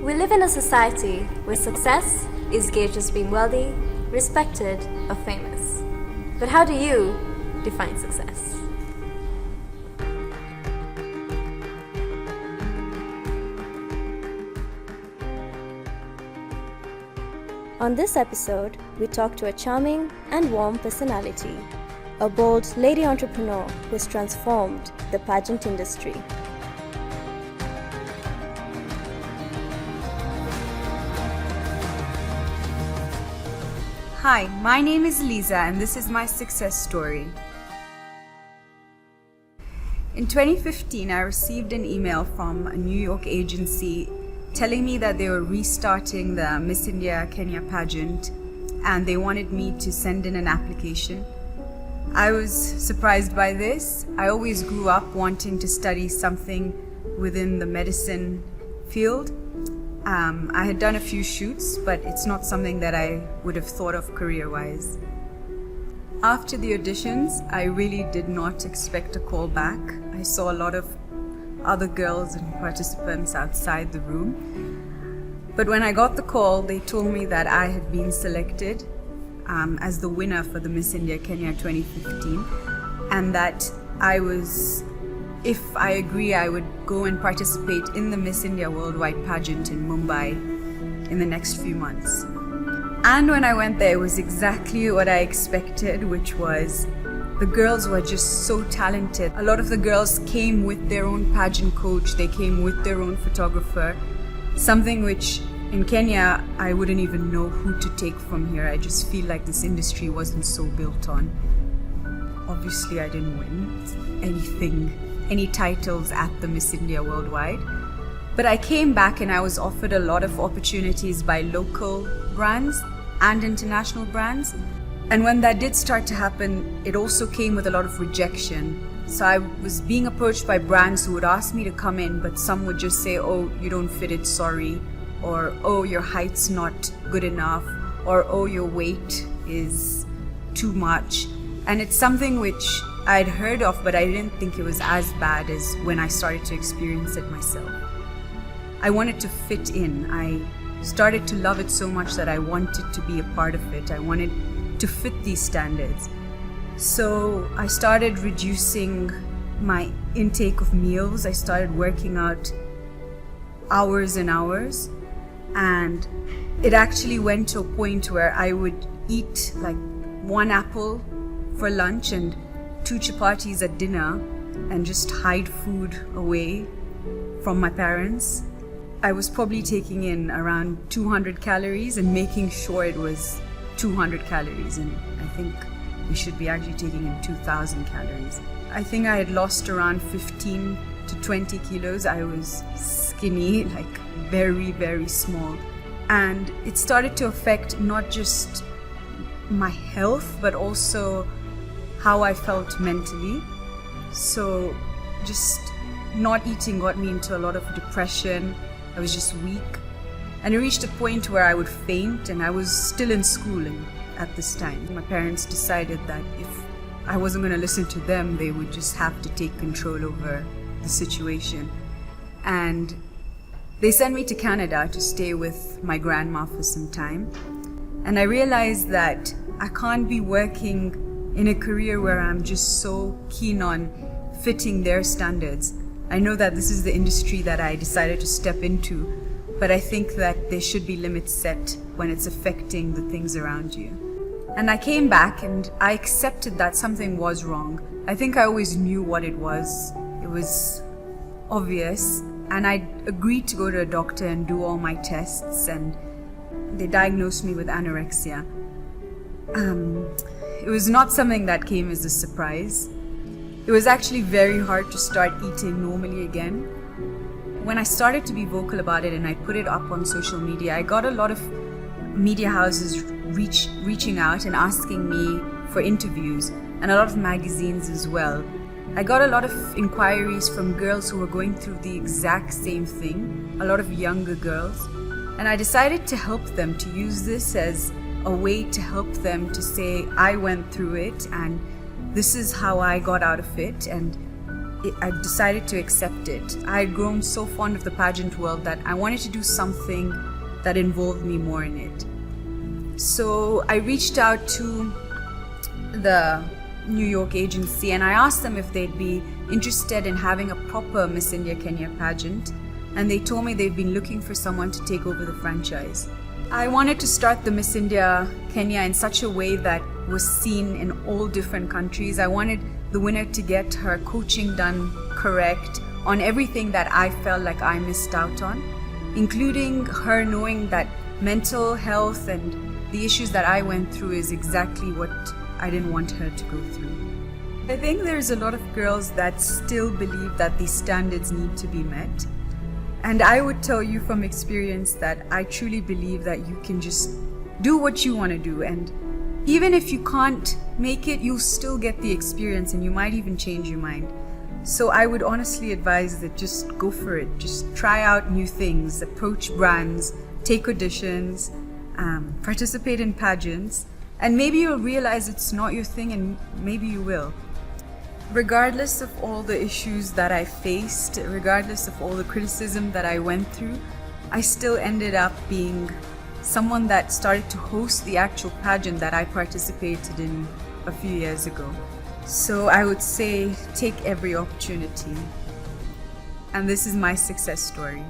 We live in a society where success is gauged as being wealthy, respected, or famous. But how do you define success? On this episode, we talk to a charming and warm personality, a bold lady entrepreneur who has transformed the pageant industry. Hi, my name is Aliza and this is my success story. In 2015, I received an email from a New York agency telling me that they were restarting the Miss India Kenya pageant and they wanted me to send in an application. I was surprised by this. I always grew up wanting to study something within the medicine field. I had done a few shoots, but it's not something that I would have thought of career-wise. After the auditions, I really did not expect a call back. I saw a lot of other girls and participants outside the room. But when I got the call, they told me that I had been selected as the winner for the Miss India Kenya 2015, and that if I agree, I would go and participate in the Miss India Worldwide pageant in Mumbai in the next few months. And when I went there, it was exactly what I expected, which was the girls were just so talented. A lot of the girls came with their own pageant coach, they came with their own photographer, something which in Kenya, I wouldn't even know who to take from here. I just feel like this industry wasn't so built on. Obviously, I didn't win any titles at the Miss India Worldwide. But I came back and I was offered a lot of opportunities by local brands and international brands. And when that did start to happen, it also came with a lot of rejection. So I was being approached by brands who would ask me to come in, but some would just say, oh, you don't fit it, sorry. Or, oh, your height's not good enough. Or, oh, your weight is too much. And it's something which I'd heard of, but I didn't think it was as bad as when I started to experience it myself. I wanted to fit in. I started to love it so much that I wanted to be a part of it. I wanted to fit these standards. So I started reducing my intake of meals. I started working out hours and hours. And it actually went to a point where I would eat like one apple for lunch and 2 chapatis at dinner and just hide food away from my parents. I was probably taking in around 200 calories and making sure it was 200 calories, and I think we should be actually taking in 2,000 calories. I think I had lost around 15 to 20 kilos. I was skinny, like very, very small. And it started to affect not just my health, but also how I felt mentally. So just not eating got me into a lot of depression. I was just weak. And it reached a point where I would faint, and I was still in school at this time. My parents decided that if I wasn't going to listen to them, they would just have to take control over the situation. And they sent me to Canada to stay with my grandma for some time. And I realized that I can't be working in a career where I'm just so keen on fitting their standards. I know that this is the industry that I decided to step into, but I think that there should be limits set when it's affecting the things around you. And I came back and I accepted that something was wrong. I think I always knew what it was. It was obvious. And I agreed to go to a doctor and do all my tests, and they diagnosed me with anorexia. It was not something that came as a surprise. It was actually very hard to start eating normally again. When I started to be vocal about it and I put it up on social media, I got a lot of media houses reaching out and asking me for interviews, and a lot of magazines as well. I got a lot of inquiries from girls who were going through the exact same thing, a lot of younger girls. And I decided to help them, to use this as a way to help them to say, I went through it and this is how I got out of it. And I decided to accept it. I had grown so fond of the pageant world that I wanted to do something that involved me more in it. So I reached out to the New York agency and I asked them if they'd be interested in having a proper Miss India Kenya pageant, and they told me they've been looking for someone to take over the franchise. I wanted to start the Miss India Kenya in such a way that was seen in all different countries. I wanted the winner to get her coaching done correct on everything that I felt like I missed out on, including her knowing that mental health and the issues that I went through is exactly what I didn't want her to go through. I think there's a lot of girls that still believe that these standards need to be met. And I would tell you from experience that I truly believe that you can just do what you want to do. And even if you can't make it, you'll still get the experience and you might even change your mind. So I would honestly advise that just go for it. Just try out new things, approach brands, take auditions, participate in pageants, and maybe you'll realize it's not your thing and maybe you will. Regardless of all the issues that I faced, regardless of all the criticism that I went through, I still ended up being someone that started to host the actual pageant that I participated in a few years ago. So I would say take every opportunity. And this is my success story.